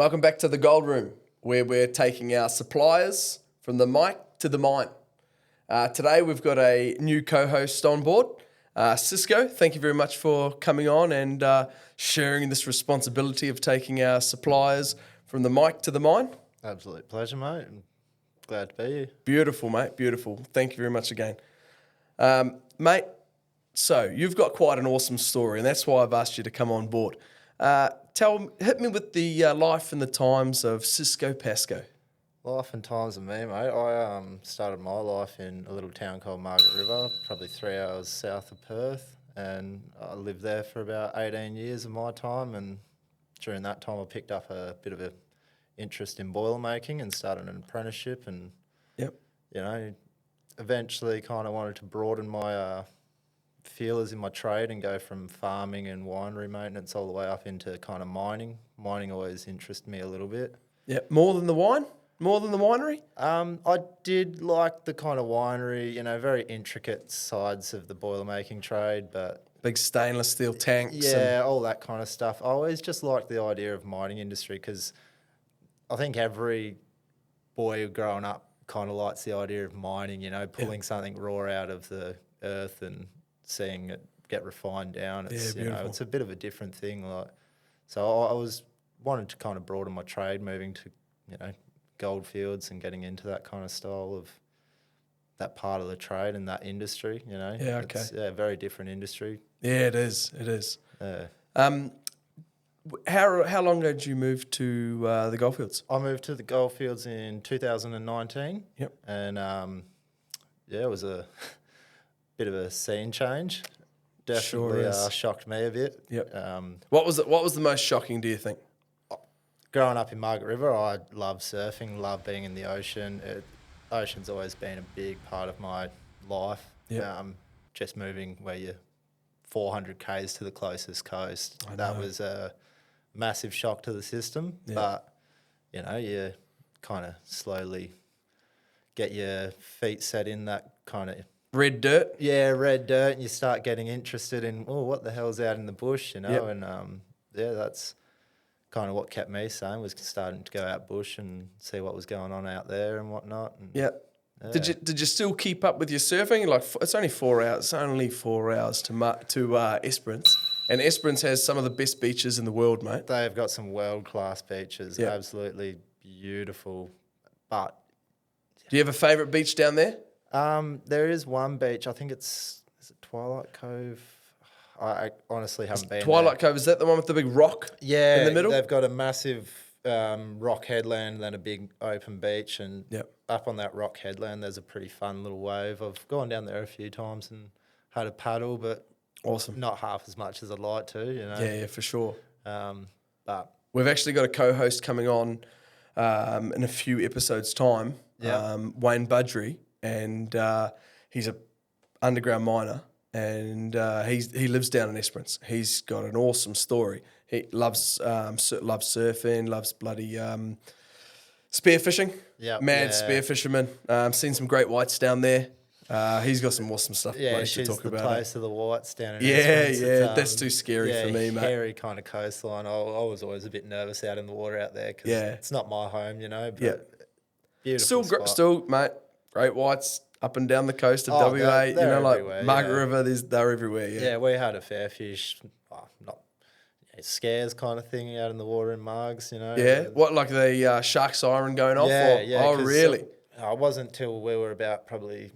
Welcome back to the Gold Room, where we're taking our suppliers from the mic to the mine. Today we've got a new co-host on board, Cisco. Thank you very much for coming on and sharing this responsibility of taking our suppliers from the mic to the mine. Absolute pleasure, mate. I'm glad to be here. Beautiful, mate. Beautiful. Thank you very much again. Mate, so you've got quite an awesome story, and that's why I've asked you to come on board. Hit me with the life and the times of Cisco Pasco. Life and times of me, mate. I started my life in a little town called Margaret River, probably 3 hours south of Perth, and I lived there for about 18 years of my time, and during that time I picked up a bit of an interest in boiler making and started an apprenticeship, and eventually kind of wanted to broaden my feelers in my trade and go from farming and winery maintenance all the way up into kind of mining. Mining always interested me a little bit. Yeah, more than the wine? More than the winery? I did like the kind of winery, very intricate sides of the boiler making trade, but big stainless steel tanks. Yeah, all that kind of stuff. I always just liked the idea of mining industry because I think every boy growing up kind of likes the idea of mining, pulling something raw out of the earth and seeing it get refined down. It's it's a bit of a different thing. So I was wanted to kind of broaden my trade, moving to gold fields and getting into that kind of style of that part of the trade and that industry. Yeah, okay. It's a very different industry. Yeah, it is. It is. How long ago did you move to the goldfields? I moved to the goldfields in 2019. Yep. And it was a bit of a scene change. Definitely shocked me a bit. Yep. What was the most shocking, do you think? Growing up in Margaret River, I love surfing, love being in the ocean. Ocean's always been a big part of my life. Yep. Just moving where you're 400 k's to the closest coast. That was a massive shock to the system. Yep. But, you kind of slowly get your feet set in that kind of... Red dirt? Yeah, red dirt, and you start getting interested in, what the hell's out in the bush, Yep. And, that's kind of what kept me sane, was starting to go out bush and see what was going on out there and whatnot. And, yeah. Did you still keep up with your surfing? Like, it's only 4 hours. It's only 4 hours to Esperance, and Esperance has some of the best beaches in the world, mate. They've got some world-class beaches, Yep. Absolutely beautiful. But do you have a favourite beach down there? there is one beach. I think is it Twilight Cove? I honestly haven't been Twilight there. Cove, is that the one with the big rock in the middle? They've got a massive rock headland and then a big open beach, and Yep. up on that rock headland there's a pretty fun little wave. I've gone down there a few times and had a paddle, but Awesome. not half as much as I'd like to, Yeah, for sure. But We've actually got a co-host coming on in a few episodes' time, Wayne Budgery, and he's a underground miner, and he lives down in Esperance. He's got an awesome story. He loves surfing, loves bloody spearfishing. Yeah, Spear fisherman. Seen some great whites down there. He's got some awesome stuff to she's talk the about. place of the whites down in Yeah, Esperance. yeah, that's too scary for me, mate. Hairy kind of coastline. I was always a bit nervous out in the water out there because it's not my home, But beautiful spot. Still, mate, great whites up and down the coast of WA. They're like everywhere, Margaret River, they're everywhere. Yeah, we had a fair fish, not scares kind of thing out in the water in Margs, Yeah, what, like the shark siren going off? Yeah. Oh, really? It wasn't till we were about probably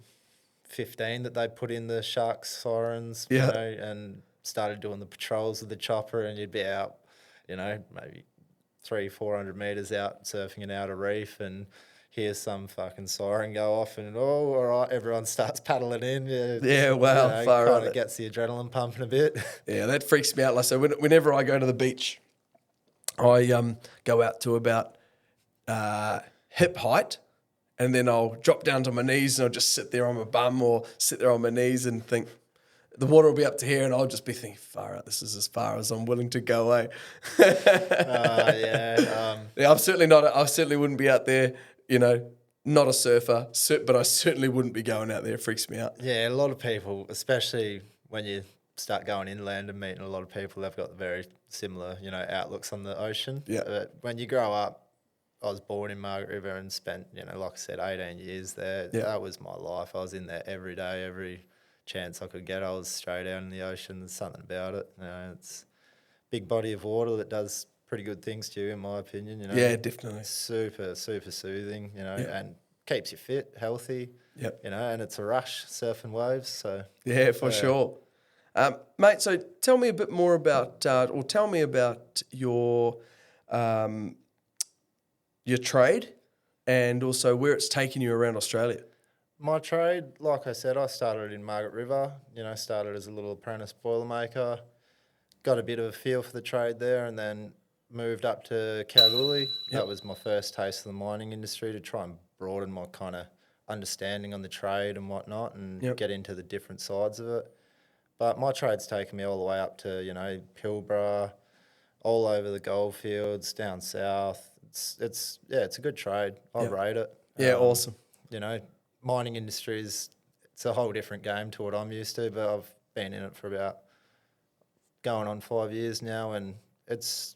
15 that they put in the shark sirens, and started doing the patrols with the chopper, and you'd be out, maybe 300-400 metres out surfing an outer reef and hear some fucking siren go off and, all right, everyone starts paddling in. Yeah, wow, far kind out. of gets the adrenaline pumping a bit. Yeah, that freaks me out. Like, so whenever I go to the beach, I go out to about hip height, and then I'll drop down to my knees and I'll just sit there on my bum or sit there on my knees and think the water will be up to here, and I'll just be thinking, far out, this is as far as I'm willing to go, eh? Yeah, I certainly wouldn't be out there, not a surfer, but I certainly wouldn't be going out there. It freaks me out. Yeah, a lot of people, especially when you're start going inland and meeting a lot of people, they've got very similar, you know, outlooks on the ocean. Yeah. But when you grow up, I was born in Margaret River and spent, you know, like I said, 18 years there. Yeah. That was my life. I was in there every day, every chance I could get. I was straight out in the ocean. There's something about it. You know, it's a big body of water that does pretty good things to you, in my opinion. You know, Yeah, definitely. Super, super soothing. You know, Yeah. and keeps you fit, healthy. Yep. You know, and it's a rush surfing waves. So Yeah, for sure. Mate, so tell me a bit more about, or tell me about your trade and also where it's taken you around Australia. my trade, like I said, I started in Margaret River. You know, started as a little apprentice boilermaker. Got a bit of a feel for the trade there, and then moved up to Kalgoorlie. Yep. That was my first taste of the mining industry, to try and broaden my kind of understanding on the trade and whatnot, and Yep. get into the different sides of it. But my trade's taken me all the way up to, you know, Pilbara, all over the goldfields, down south. It's a good trade. I Yep. rate it. Yeah, awesome. You know, mining industry it's a whole different game to what I'm used to, but I've been in it for about going on 5 years now, and it's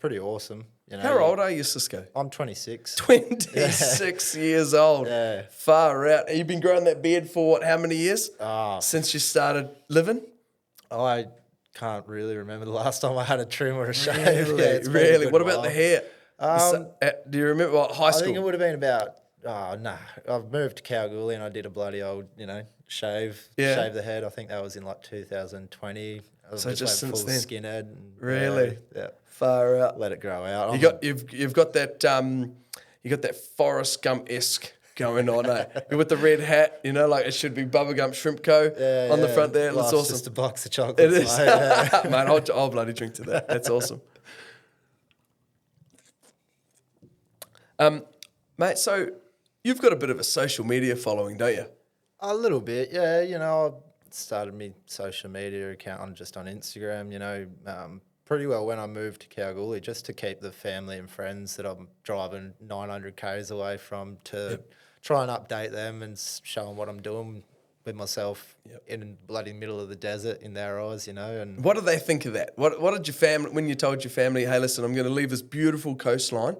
pretty awesome. You know, How old are you, Cisco? I'm 26. 26 years old. Yeah. Far out. You've been growing that beard for what, how many years? Since you started living? I can't really remember the last time I had a trim or a shave. Really? Yeah, it's been a Really? good What about while. the hair? Do you remember what, high I school? think it would have been about, I've moved to Kalgoorlie and I did a bloody old, you know, shave the head. I think that was in like 2020. I So just just went since full then? skinhead. And, Really? Yeah. Far out. Let it grow out. You've got that you got that Forrest Gump-esque going on, eh? You're with the red hat, you know, like it should be Bubba Gump Shrimp Co. on the front there. That's Life's awesome. just a box of chocolates. It is. Mate. Yeah. Man, I'll bloody drink to that. That's awesome. Mate, so you've got a bit of a social media following, don't you? A little bit, yeah. You know, I started my social media account on Instagram, you know, pretty well when I moved to Kalgoorlie, just to keep the family and friends that I'm driving 900 k's away from, to try and update them and show them what I'm doing with myself in the bloody middle of the desert in their eyes, you know. And What do they think of that? What did your family, when you told your family, hey, listen, I'm going to leave this beautiful coastline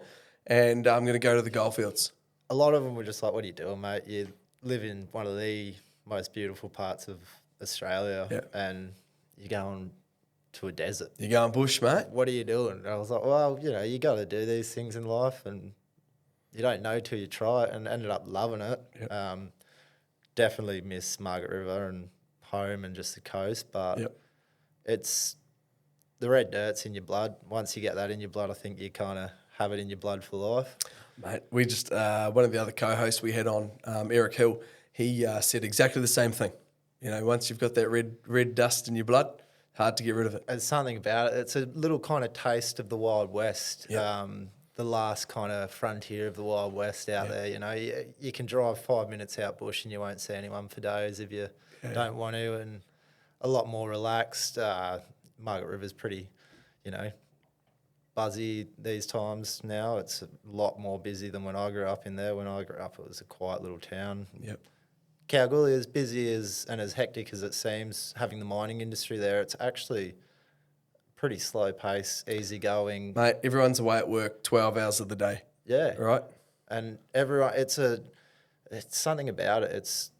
and I'm going to go to the goldfields? a lot of them were just like, what are you doing, mate? You live in one of the most beautiful parts of Australia and you're going to a desert. You're going bush, mate? What are you doing? And I was like, well, you know, you got to do these things in life and you don't know till you try it, and ended up loving it. Yep. Definitely miss Margaret River and home and just the coast, but it's the red dirt's in your blood. Once you get that in your blood, I think you kind of have it in your blood for life. Mate, we just, one of the other co-hosts we had on, Eric Hill, he said exactly the same thing. You know, once you've got that red dust in your blood, hard to get rid of it. There's something about it. It's a little kind of taste of the Wild West. Yep. The last kind of frontier of the Wild West out there. You know, you can drive 5 minutes out bush and you won't see anyone for days if you don't want to, and a lot more relaxed. Margaret River's pretty, you know, buzzy these times now. It's a lot more busy than when I grew up in there. When I grew up, it was a quiet little town. Yep. Kalgoorlie, as busy and as hectic as it seems, having the mining industry there, it's actually pretty slow pace, easy going. Mate, everyone's away at work 12 hours of the day. Yeah. Right? And everyone, it's something about it. It's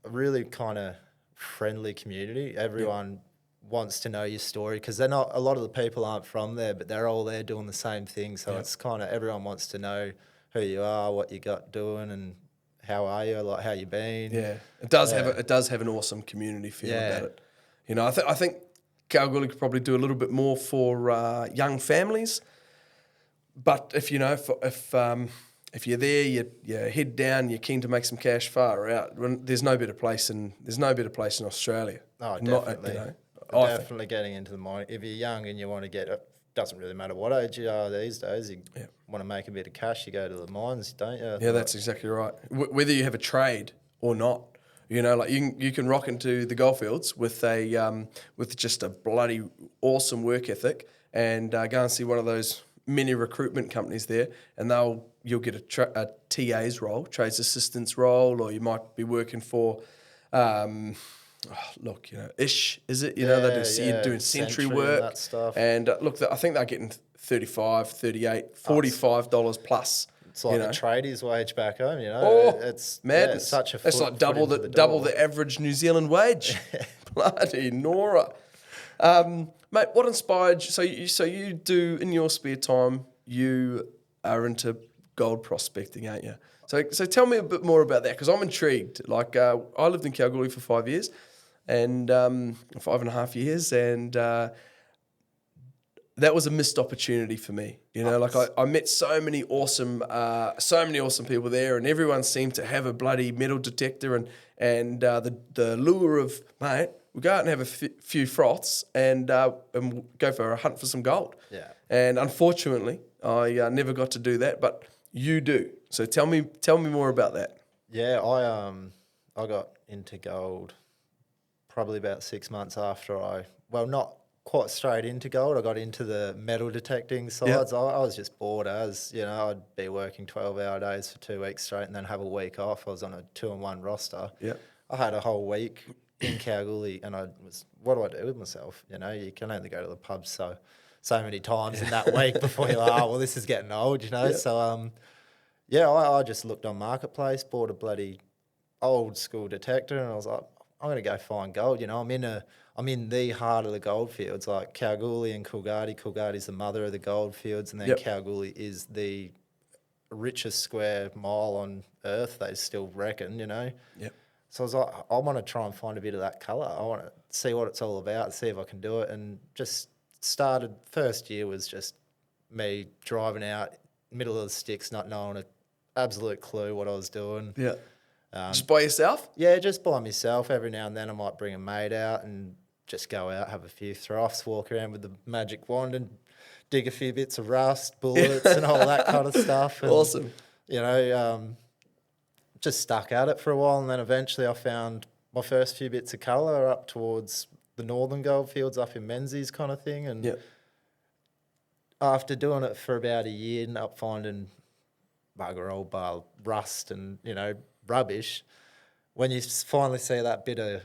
a really kind of friendly community. Everyone wants to know your story because a lot of the people aren't from there, but they're all there doing the same thing. So it's kind of, everyone wants to know who you are, what you got doing, and how are you, like how you been. Yeah. It does have an awesome community feel about it. You know, I think Kalgoorlie could probably do a little bit more for young families. But if you know, if you're there, you head down, you're keen to make some cash, far out. There's no better place in Australia. Oh, definitely. Not, definitely getting into the mine. If you're young and you want to get it, doesn't really matter what age you are these days. You want to make a bit of cash, you go to the mines, don't you? Yeah, that's exactly right. Whether you have a trade or not, you know, like you can rock into the goldfields with just a bloody awesome work ethic and go and see one of those many recruitment companies there, and you'll get a TA's role, trades assistant's role, or you might be working for look, ish, is it? They're doing sentry and work. that stuff. And look, I think they're getting $35, $38, $45 plus. It's like the tradies' wage back home, Oh, It's madness. such a That's like double the average New Zealand wage. Bloody Nora. Mate, what inspired you? So you do, in your spare time, you are into gold prospecting, aren't you? So tell me a bit more about that, because I'm intrigued. Like, I lived in Kalgoorlie for 5 years, and 5.5 years, and that was a missed opportunity for me. I met so many awesome people there, and everyone seemed to have a bloody metal detector, and the lure of, mate, we go out and have a few froths and go for a hunt for some gold. Yeah. And unfortunately, I never got to do that, but you do. So tell me more about that. Yeah, I got into gold probably about 6 months after not quite straight into gold. I got into the metal detecting sides. Yep. I was just bored I'd be working 12-hour days for 2 weeks straight and then have a week off. I was on a 2-on-1 roster. Yeah. I had a whole week in Kalgoorlie and what do I do with myself? You can only go to the pub so many times in that week before you're like, oh, well, this is getting old, Yeah. So, I just looked on Marketplace, bought a bloody old school detector, and I was like, I'm going to go find gold. I'm in the heart of the gold fields, like Kalgoorlie and Coolgardie. Coolgardie's the mother of the gold fields, and then Yep. Kalgoorlie is the richest square mile on earth, they still reckon, Yep. So I was like, I want to try and find a bit of that colour. I want to see what it's all about, see if I can do it. And just started, first year was just me driving out, middle of the sticks, not knowing an absolute clue what I was doing. Yeah. Just by yourself? Yeah, just by myself. Every now and then I might bring a mate out and just go out, have a few thruffs, walk around with the magic wand and dig a few bits of rust, bullets and all that kind of stuff. And, Awesome. just stuck at it for a while, and then eventually I found my first few bits of colour up towards the northern goldfields up in Menzies kind of thing. And Yep. after doing it for about a year, ended up finding bugger all bar rust and, rubbish. When you finally see that bit of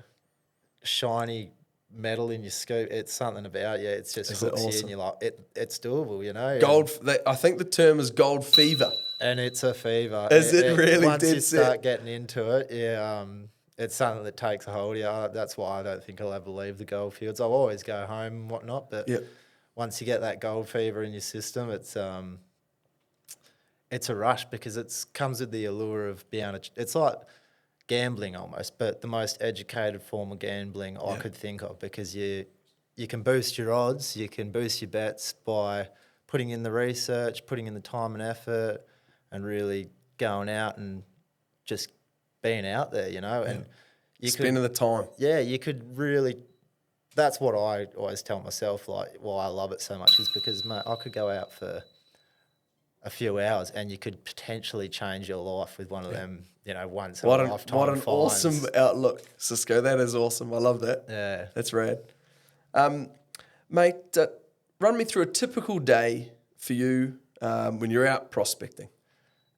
shiny metal in your scoop, it's something about you. It's just hooks you and you're like, it's doable, Gold. I think the term is gold fever. And it's a fever. Is it really? Once you start getting into it, it's something that takes a hold of you. That's why I don't think I'll ever leave the gold fields. I'll always go home and whatnot, but once you get that gold fever in your system, it's a rush because it comes with the allure of being able to, it's like gambling almost, but the most educated form of gambling I could think of, because you can boost your odds, you can boost your bets by putting in the research, putting in the time and effort, and really going out and just being out there, and you spending the time. Yeah, you could really. That's what I always tell myself. Like, why I love it so much is because, mate, I could go out for a few hours and you could potentially change your life with one of them, once in a lifetime. What an finds. awesome outlook, Cisco. That is awesome. I love that. Yeah, that's rad. Mate, run me through a typical day for you when you're out prospecting.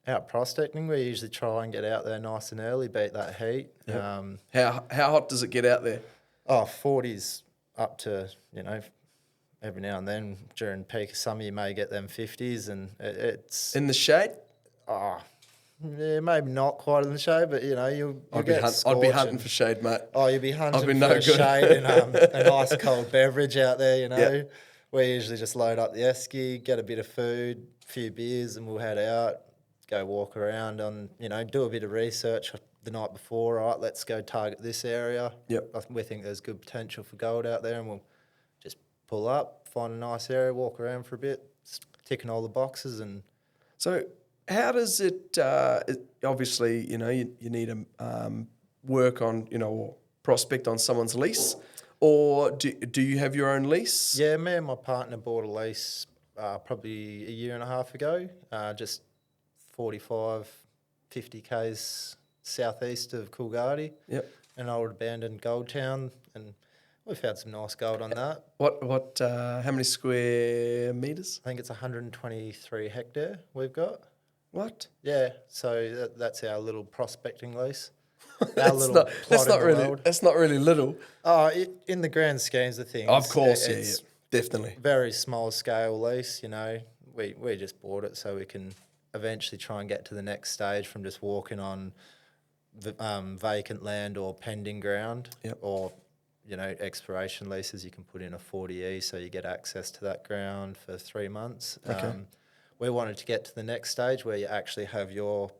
Out prospecting, we usually try and get out there nice and early, beat that heat. Yep. How hot does it get out there? 40s up to, every now and then during peak of summer you may get them 50s, and it's... In the shade? Yeah, maybe not quite in the shade, but, you'll get I'd be hunting for shade, mate. Oh, you'd be hunting for shade and a nice cold beverage out there, Yep. We usually just load up the esky, get a bit of food, a few beers, and we'll head out, go walk around on, do a bit of research the night before. All right, let's go target this area. Yep. We think there's good potential for gold out there, and we'll just pull up, find a nice area, walk around for a bit, ticking all the boxes. And so how does it obviously, you need to work on, or prospect on someone's lease, or do you have your own lease? Yeah, me and my partner bought a lease probably a year and a half ago, just 45, 50 k's southeast of Coolgardie. Yep. An old abandoned gold town, and we've had some nice gold on that. What how many square metres? I think it's 123 hectare we've got. What? Yeah, so that's our little prospecting lease. That's not really that's not really little. In the grand schemes of things, Of course, it's definitely. very small scale lease. You know, we just bought it so we can eventually try and get to the next stage from just walking on vacant land or pending ground, or exploration leases. You can put in a 40E so you get access to that ground for 3 months. Okay. We wanted to get to the next stage where you actually have your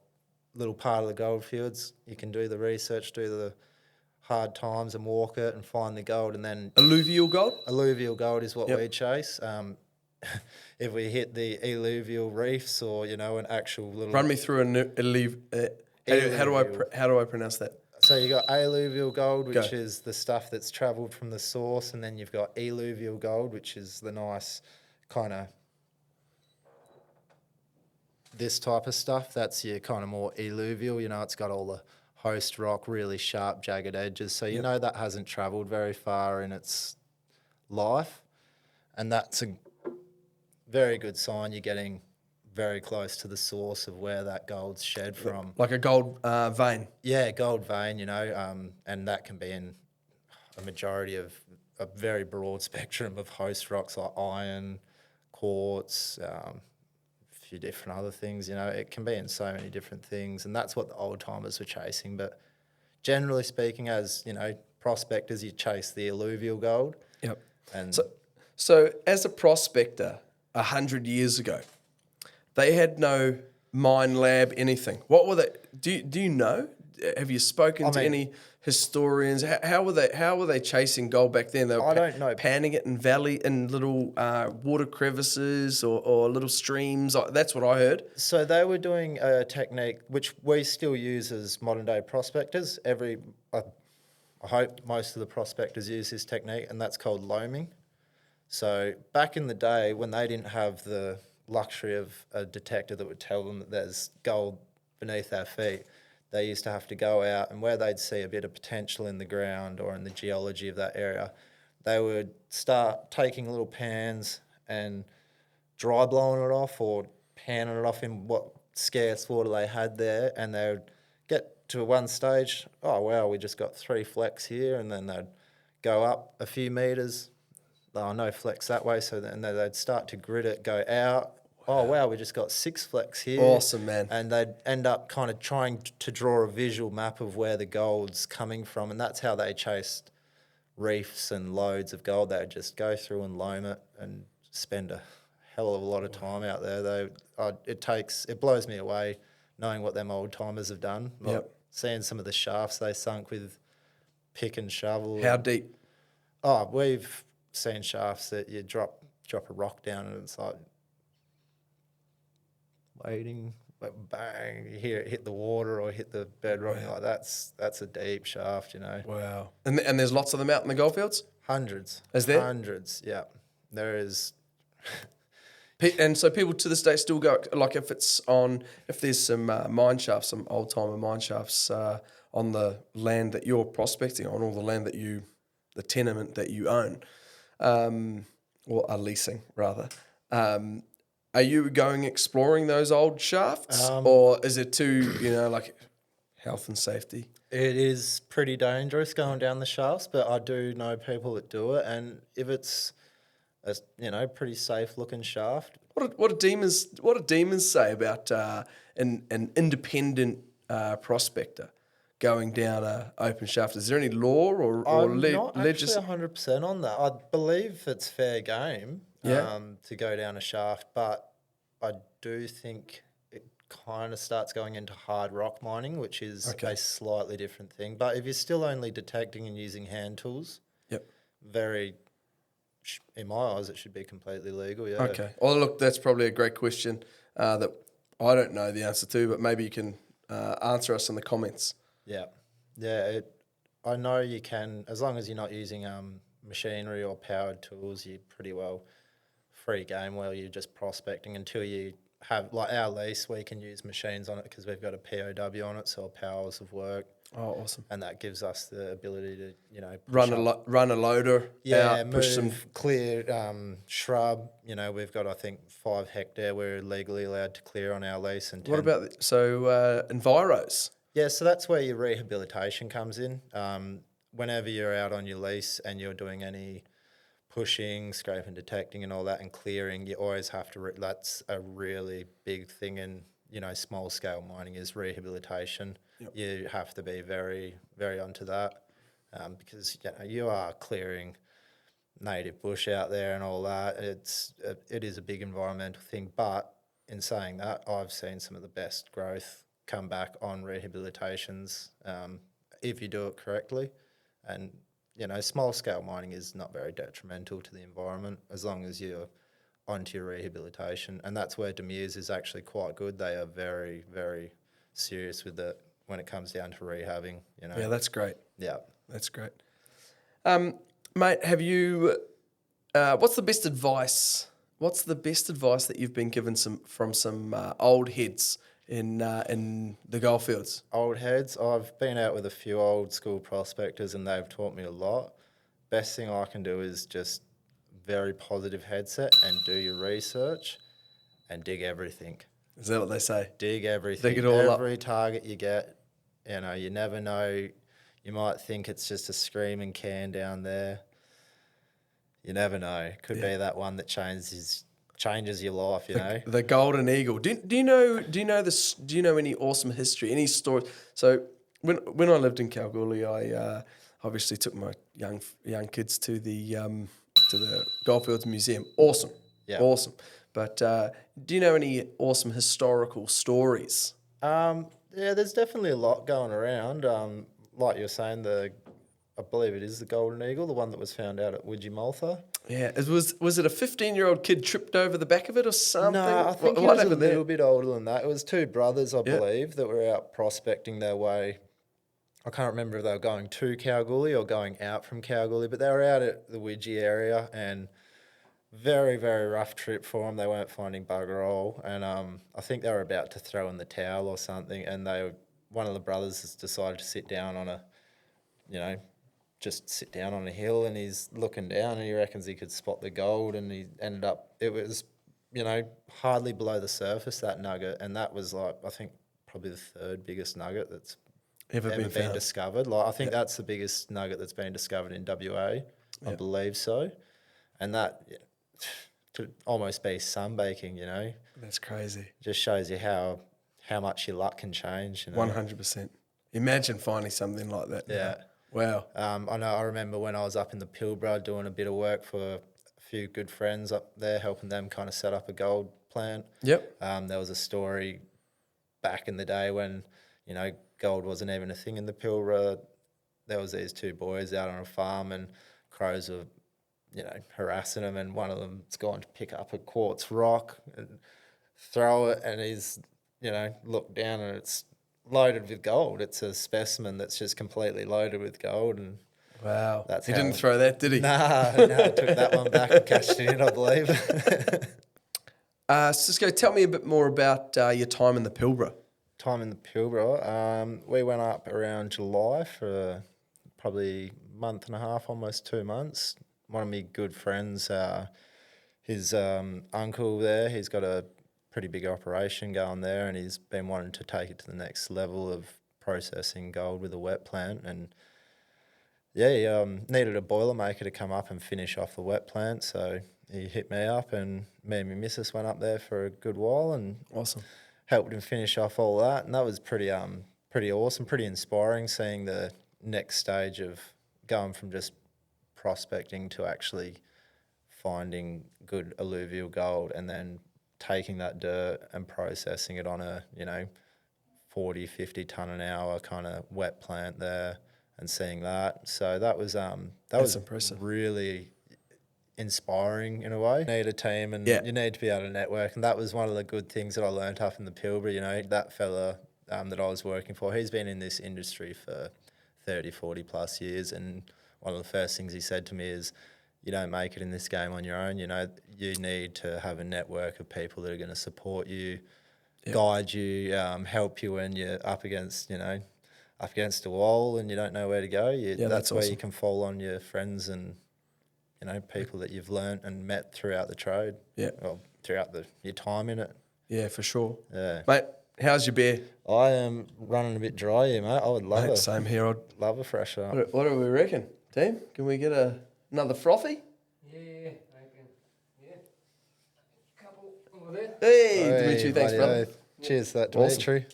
little part of the goldfields. You can do the research, do the hard times and walk it and find the gold, and then Alluvial gold? Alluvial gold is what we chase. If we hit the alluvial reefs or, an actual little... Run me through how do I pronounce that? So you got alluvial gold, which is the stuff that's travelled from the source, and then you've got eluvial gold, which is the nice kind of this type of stuff. That's your kind of more eluvial. It's got all the host rock, really sharp, jagged edges. So you know that hasn't travelled very far in its life, and that's a very good sign you're getting very close to the source of where that gold's shed from. Like a gold vein. Yeah, gold vein, and that can be in a majority of a very broad spectrum of host rocks like iron, quartz, a few different other things. It can be in so many different things, and that's what the old timers were chasing. But generally speaking, as prospectors, you chase the alluvial gold. Yep. And so as a prospector 100 years ago, they had no mine lab, anything. What were they? Do you know? Have you spoken to any historians? How were they chasing gold back then? They were I don't know. Panning it in little water crevices or little streams. That's what I heard. So they were doing a technique which we still use as modern day prospectors. I hope most of the prospectors use this technique, and that's called loaming. So back in the day, when they didn't have the luxury of a detector that would tell them that there's gold beneath our feet, they used to have to go out, and where they'd see a bit of potential in the ground or in the geology of that area, they would start taking little pans and dry blowing it off or panning it off in what scarce water they had there, and they would get to one stage, oh wow, we just got 3 flecks here, and then they'd go up a few metres, no flecks that way, so then they'd start to grid it, go out, oh wow, we just got 6 flecks here. Awesome, man. And they'd end up kind of trying to draw a visual map of where the gold's coming from, and that's how they chased reefs and loads of gold. They'd just go through and loam it and spend a hell of a lot of time out there. It blows me away knowing what them old timers have done. Seeing some of the shafts they sunk with pick and shovel. How deep? Oh, we've seen shafts that you drop a rock down and it's like waiting, bang, you hear it hit the water or hit the bedrock. Wow. Like that's a deep shaft, Wow. And there's lots of them out in the goldfields? Hundreds. Is there? Hundreds, yeah. There is. And so people to this day still go, like if there's some mine shafts, some old timer mine shafts on the land that you're prospecting on, or the land that the tenement that you own, or are leasing rather, are you going exploring those old shafts, or is it too, like health and safety? It is pretty dangerous going down the shafts, but I do know people that do it, and if it's a pretty safe looking shaft. What do demons say about an independent prospector going down a open shaft? Is there any law or I'm not actually 100% on that. I believe it's fair game to go down a shaft, but I do think it kind of starts going into hard rock mining, which is a slightly different thing. But if you're still only detecting and using hand tools, in my eyes, it should be completely legal, yeah. Okay. Well, look, that's probably a great question that I don't know the answer to, but maybe you can answer us in the comments. Yeah. Yeah, I know you can, as long as you're not using machinery or powered tools, you're pretty well free game while you're just prospecting until you have, like our lease, we can use machines on it because we've got a POW on it, so powers of work. Oh, awesome. And that gives us the ability to, run a loader out, push some... clear shrub. We've got, I think, 5 hectare we're legally allowed to clear on our lease. And what about, enviros? Yeah, so that's where your rehabilitation comes in. Whenever you're out on your lease and you're doing any pushing, scraping, detecting and all that and clearing, you always have to, that's a really big thing in, small scale mining is rehabilitation. Yep. You have to be very, very onto that because you are clearing native bush out there and all that. It is a big environmental thing, but in saying that, I've seen some of the best growth come back on rehabilitations if you do it correctly. And small scale mining is not very detrimental to the environment as long as you're onto your rehabilitation. And that's where Demuse is actually quite good. They are very, very serious with it when it comes down to rehabbing. Yeah, that's great. Yeah. That's great. Mate, have you, what's the best advice? What's the best advice that you've been given from some old heads in the goldfields? Old heads. I've been out with a few old school prospectors and they've taught me a lot. Best thing I can do is just very positive headset and do your research and dig everything. Is that what they say? Dig everything. Dig it all up. Every target you get, you never know. You might think it's just a screaming can down there. You never know. Could be that one that changes your life. The golden eagle. Do you know this? Do you know any awesome history? Any story? So when I lived in Kalgoorlie, I obviously took my young kids to the Goldfields Museum. Awesome. Yeah. Awesome. But do you know any awesome historical stories? Yeah, there's definitely a lot going around. Like you're saying, I believe it is the golden eagle, the one that was found out at Widgemaltha. Yeah, was it a 15-year-old kid tripped over the back of it or something? No, I think what he was a happened there? little bit older than that. It was two brothers, I believe, that were out prospecting their way. I can't remember if they were going to Kalgoorlie or going out from Kalgoorlie, but they were out at the Widgie area and very, very rough trip for them. They weren't finding bugger all. And I think they were about to throw in the towel or something, and one of the brothers has decided to sit down on just sit down on a hill, and he's looking down and he reckons he could spot the gold, and he ended up, it was, hardly below the surface, that nugget, and that was I think probably the third biggest nugget that's ever been discovered. I think that's the biggest nugget that's been discovered in WA, I believe so. And that could almost be sunbaking, That's crazy. Just shows you how much your luck can change. 100%. Imagine finding something like that. Yeah. Wow. I remember when I was up in the Pilbara doing a bit of work for a few good friends up there, helping them kind of set up a gold plant. Yep. There was a story back in the day when, gold wasn't even a thing in the Pilbara. There was these two boys out on a farm and crows were, harassing them, and one of them's gone to pick up a quartz rock and throw it, and he's, looked down and it's loaded with gold. It's a specimen that's just completely loaded with gold. And wow. He didn't throw that, did he? Nah, took that one back and cashed it in, I believe. Cisco, tell me a bit more about your time in the Pilbara. Time in the Pilbara. We went up around July for probably a month and a half, almost 2 months. One of my good friends, his uncle there, he's got a pretty big operation going there, and he's been wanting to take it to the next level of processing gold with a wet plant. And he needed a boilermaker to come up and finish off the wet plant, so he hit me up, and me and my missus went up there for a good while and awesome helped him finish off all that. And that was pretty awesome, pretty inspiring, seeing the next stage of going from just prospecting to actually finding good alluvial gold, and then taking that dirt and processing it on a 40, 50 tonne an hour kind of wet plant there, and seeing that. So that was impressive. Really inspiring in a way. You need a team, and you need to be able to network, and that was one of the good things that I learned up in the Pilbara. That fella that I was working for, he's been in this industry for 30, 40 plus years, and one of the first things he said to me is, you don't make it in this game on your own. You need to have a network of people that are going to support you, guide you, help you when you're up against a wall and you don't know where to go. That's where awesome. You can fall on your friends and people that you've learnt and met throughout the trade. Yeah, or throughout your time in it. Yeah, for sure. Yeah, mate. How's your beer? I am running a bit dry here, mate. I would love Mate, same here. love a fresh up. What do we reckon, team? Can we get another frothy? Yeah, I can. Yeah. Couple over there. Hey, Dimitri, thanks, brother. Hey. Cheers to that, Awesome. Dimitri.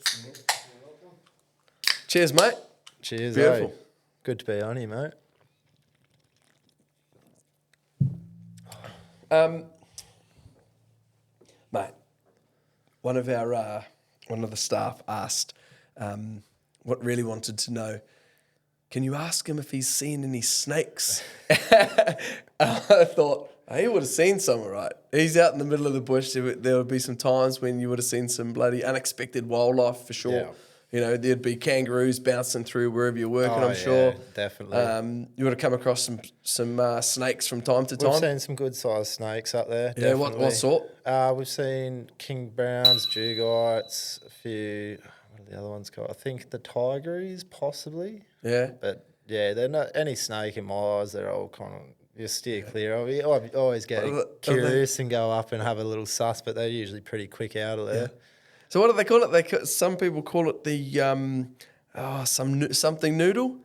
Cheers, mate. Cheers. Beautiful. Good to be on here, mate. Mate, one of the staff asked, what really wanted to know, can you ask him if he's seen any snakes? I thought, he would have seen some, right? He's out in the middle of the bush. There would be some times when you would have seen some bloody unexpected wildlife for sure. Yeah. You know, there'd be kangaroos bouncing through wherever you're working, I'm sure. Definitely. You would have come across some snakes from time to time. We've seen some good sized snakes up there. Yeah, definitely. what sort? We've seen king browns, dugites, a few. What are the other ones called? I think the tigeries, possibly. Yeah. But yeah, they're not any snake in my eyes. They're all kind of you steer clear of. You always get curious and go up and have a little suss, but they're usually pretty quick out of there. Yeah. So what do they call it? Some people call it the something noodle.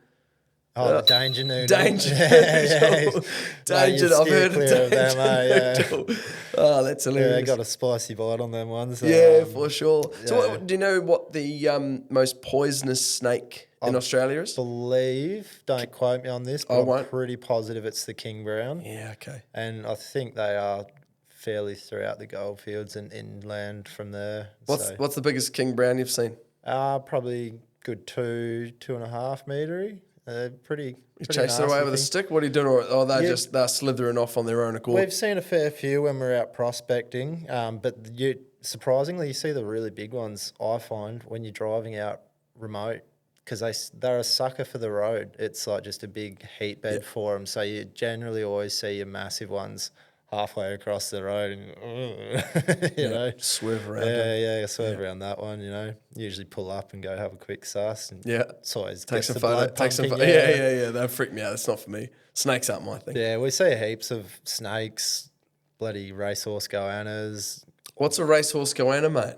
Oh, the danger noodle. Danger noodle. Danger. Mate, I've heard of clear danger them, noodle. Oh, that's hilarious. Yeah, they got a spicy bite on them ones. Yeah, for sure. So yeah. do you know what the most poisonous snake in Australia is? Don't quote me on this, but I'm pretty positive it's the king brown. Yeah, okay. And I think they are fairly throughout the goldfields and inland from there. What's the biggest king brown you've seen? Probably good 2.5 metre. Pretty. You chase it away with a stick? What are you doing? Or they're slithering off on their own accord? We've seen a fair few when we're out prospecting, but surprisingly, you see the really big ones, I find, when you're driving out remote, because they're a sucker for the road. It's like just a big heat bed for them. So you generally always see your massive ones halfway across the road and, you know. Swerve around. Swerve around that one, you know. Usually pull up and go have a quick suss. And it's always take some photo. Yeah. That freak me out. That's not for me. Snakes aren't my thing. Yeah, we see heaps of snakes, bloody racehorse goannas. What's a racehorse goanna, mate?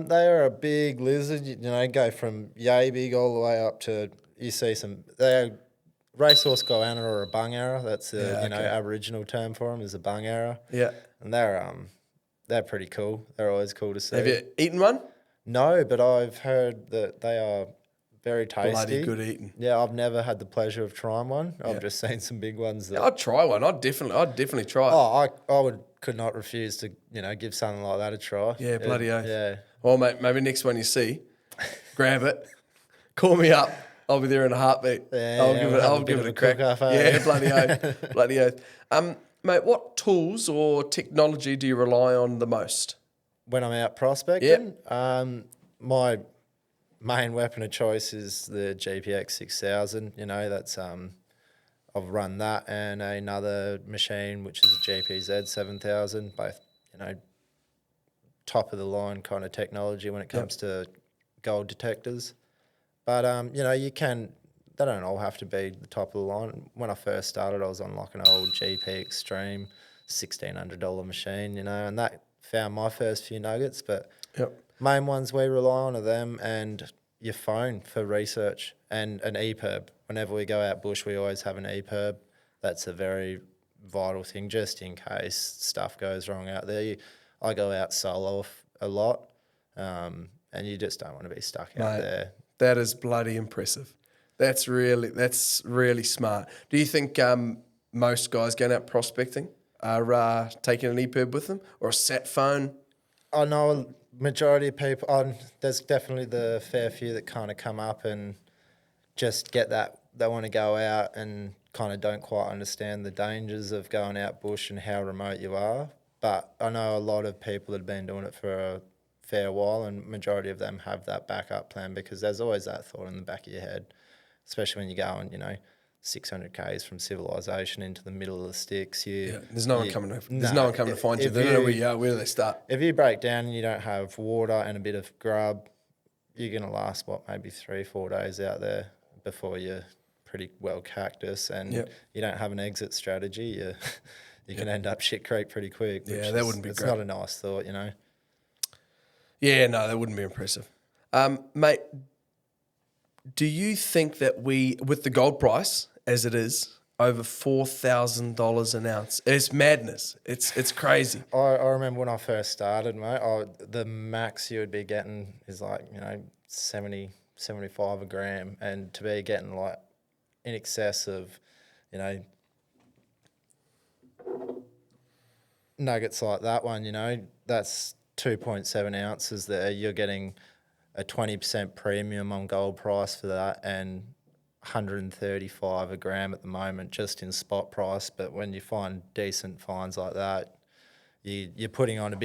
They are a big lizard. You know, go from yay big all the way up to, you see some, they're racehorse goanna or a bungara. That's the Aboriginal term for them is a bungara. Yeah, and they're pretty cool. They're always cool to see. Have you eaten one? No, but I've heard that they are very tasty. Bloody good eating. Yeah, I've never had the pleasure of trying one. I've just seen some big ones. I'd try one. I'd definitely try it. Oh, I could not refuse to give something like that a try. Yeah, bloody oath. Yeah. Well, mate, maybe next one you see, grab it, call me up. I'll be there in a heartbeat. Yeah, I'll give it a crack. Yeah, bloody oath. Mate, what tools or technology do you rely on the most? When I'm out prospecting, my main weapon of choice is the GPX 6000. You know, that's I've run that and another machine which is a GPZ 7000. Both, top of the line kind of technology when it comes to gold detectors. But they don't all have to be the top of the line. When I first started, I was on like an old GP Extreme $1,600 machine, and that found my first few nuggets. But main ones we rely on are them and your phone for research and an EPIRB. Whenever we go out bush, we always have an EPIRB. That's a very vital thing, just in case stuff goes wrong out there. I go out solo a lot, and you just don't want to be stuck out there. That is bloody impressive. That's really smart. Do you think most guys going out prospecting are taking an EPIRB with them or a sat phone? I know a majority of people. There's definitely the fair few that kind of come up and just get that. They want to go out and kind of don't quite understand the dangers of going out bush and how remote you are. But I know a lot of people that have been doing it for a fair while, and majority of them have that backup plan because there's always that thought in the back of your head, especially when you're going, 600 k's from civilization into the middle of the sticks. There's no one coming to find you. They don't know where you are. Where do they start? If you break down and you don't have water and a bit of grub, you're going to last maybe 3-4 days out there before you're pretty well cactus, and you don't have an exit strategy. You can end up shit creek pretty quick. Yeah, that wouldn't be great. It's not a nice thought, Yeah, no, that wouldn't be impressive. Mate, do you think that with the gold price as it is, over $4,000 an ounce, it's madness. It's crazy. I remember when I first started, mate, the max you would be getting is like, 70, 75 a gram. And to be getting like in excess of, nuggets like that one, that's 2.7 ounces there. You're getting a 20% premium on gold price for that, and 135 a gram at the moment just in spot price. But when you find decent finds like that, you're putting on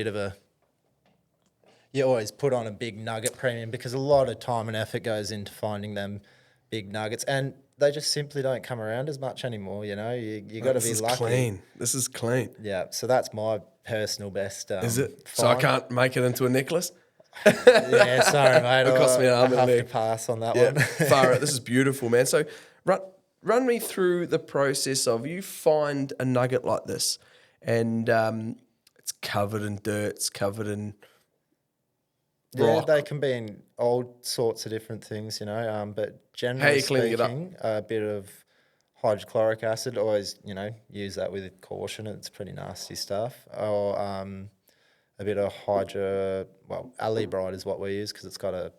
you always put on a big nugget premium, because a lot of time and effort goes into finding them big nuggets, and they just simply don't come around as much anymore. You got to be lucky. This is clean. Yeah, so that's my personal best. Is it? Find. So I can't make it into a necklace? Yeah, sorry, mate. It cost me an arm and I'll a have leg. to pass on that Yeah, one. far out. This is beautiful, man. So run me through the process of, you find a nugget like this, and it's covered in dirt, it's covered in Yeah, rock. they can be in all sorts of different things, but How are generally you cleaning it up? speaking, a bit of hydrochloric acid. Always, use that with caution. It's pretty nasty stuff. Or a bit of Aluvial is what we use, because it's got a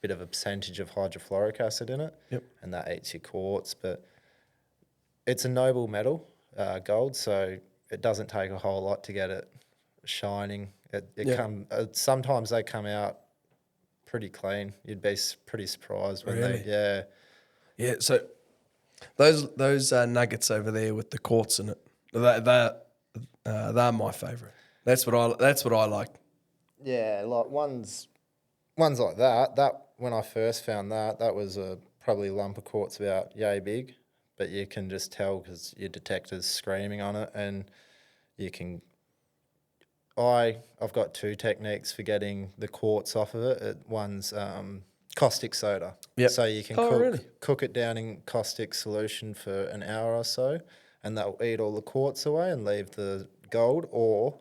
bit of a percentage of hydrofluoric acid in it. Yep. And that eats your quartz. But it's a noble metal, gold, so it doesn't take a whole lot to get it shining. Sometimes they come out pretty clean. You'd be pretty surprised when Really? they. Yeah, so those nuggets over there with the quartz in it, they're my favourite. That's what I like. Yeah, like ones like that. That when I first found that was probably a lump of quartz about yay big, but you can just tell because your detector's screaming on it, and you can. I've got two techniques for getting the quartz off of it. One's caustic soda. Yep. So you can cook it down in caustic solution for an hour or so, and that'll eat all the quartz away and leave the gold. Or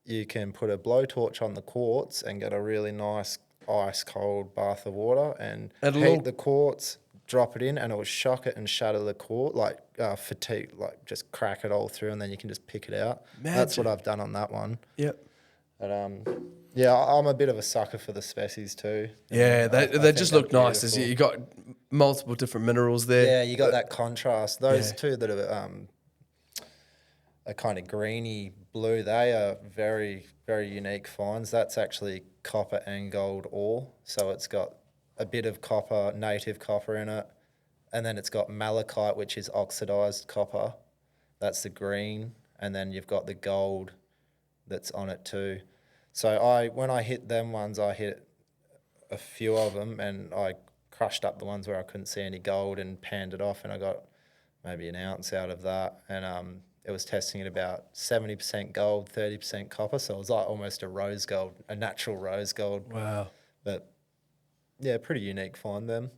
you can put a blowtorch on the quartz and get a really nice ice cold bath of water and heat the quartz, drop it in, and it will shock it and shatter the quartz, like fatigue, like just crack it all through, and then you can just pick it out. That's what I've done on that one. Yep. But yeah, I'm a bit of a sucker for the species too. Yeah, I they just look they're nice. beautiful. You got multiple different minerals there. Yeah, you got that contrast. Those Yeah. two that are kind of greeny blue, they are very, very unique finds. That's actually copper and gold ore. So it's got a bit of copper, native copper in it. And then it's got malachite, which is oxidized copper. That's the green. And then you've got the gold that's on it too. So when I hit them ones, I hit a few of them, and I crushed up the ones where I couldn't see any gold and panned it off, and I got maybe an ounce out of that. And it was testing at about 70% gold, 30% copper. So it was like almost a natural rose gold. Wow. But yeah, pretty unique find them.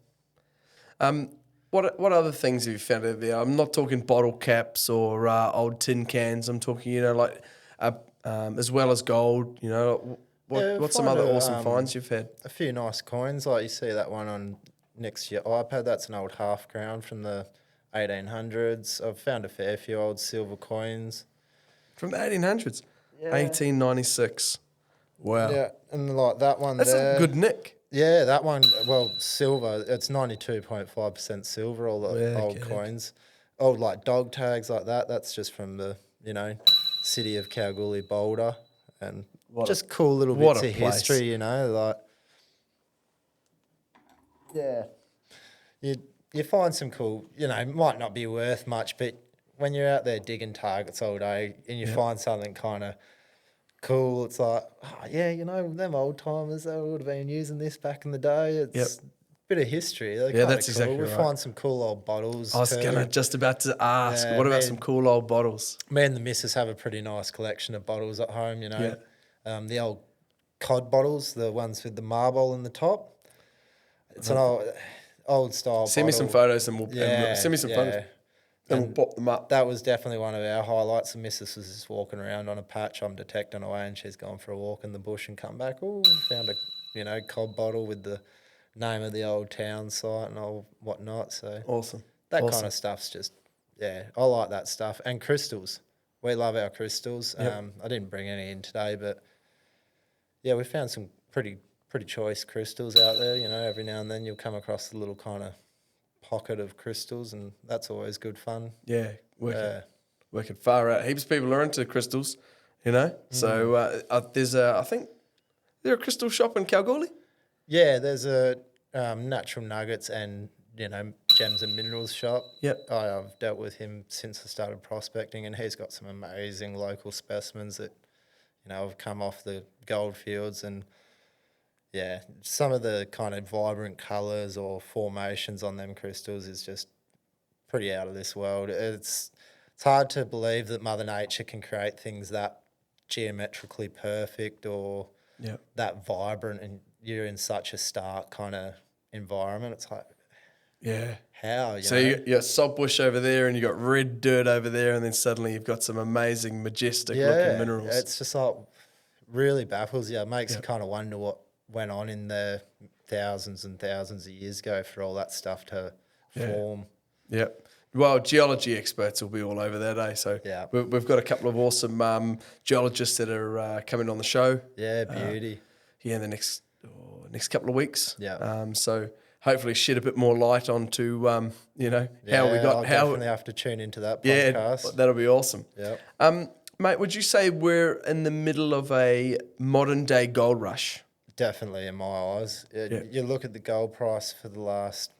What other things have you found out there? I'm not talking bottle caps or old tin cans. I'm talking, as well as gold. What's some other awesome finds you've had? A few nice coins, like you see that one on next to your iPad. That's an old half crown from the 1800s. I've found a fair few old silver coins. From the 1800s? Yeah. 1896. Wow. Yeah, and like that one That's there. a good nick. Yeah, that one, silver, it's 92.5% silver, all the old coins. Old, like, dog tags like that, that's just from the, city of Kalgoorlie, Boulder. And just cool little bits of history, like... Yeah. You find some cool, might not be worth much, but when you're out there digging targets all day and you find something kind of cool, it's like, them old timers, they would have been using this back in the day. It's a bit of history. That's cool. exactly right. We find some cool old bottles. I was just about to ask, what about some cool old bottles? Me and the missus have a pretty nice collection of bottles at home, the old cod bottles, the ones with the marble in the top. It's an old style Send me some photos and send me some photos. And we'll pop them up. That was definitely one of our highlights. The missus was just walking around on a patch. I'm detecting away, and she's gone for a walk in the bush and come back. Oh, found cob bottle with the name of the old town site and all whatnot. So Awesome. that Awesome. kind of stuff's just, I like that stuff. And crystals. We love our crystals. Yep. I didn't bring any in today, but yeah, we found some pretty choice crystals out there. Every now and then you'll come across a little kind of pocket of crystals, and that's always good fun. Yeah, working far out. Heaps of people are into crystals, So there's I think there a crystal shop in Kalgoorlie. Yeah, there's a natural nuggets and gems and minerals shop. Yep. I've dealt with him since I started prospecting, and he's got some amazing local specimens that have come off the gold fields, and some of the kind of vibrant colours or formations on them crystals is just pretty out of this world. It's hard to believe that Mother Nature can create things that geometrically perfect or that vibrant, and you're in such a stark kind of environment. It's like, how? So you got saltbush over there, and you got red dirt over there, and then suddenly you've got some amazing, majestic looking minerals. It's just like really baffles you. It makes you kind of wonder what went on in there thousands and thousands of years ago for all that stuff to form. Yep. Well, geology experts will be all over that, eh? So we've got a couple of awesome geologists that are coming on the show. Yeah, beauty. In the next couple of weeks. Yeah. So hopefully shed a bit more light onto how we got I'll definitely have to tune into that podcast. Yeah, that'll be awesome. Yeah. Mate, would you say we're in the middle of a modern day gold rush? Definitely, in my eyes. You look at the gold price for the last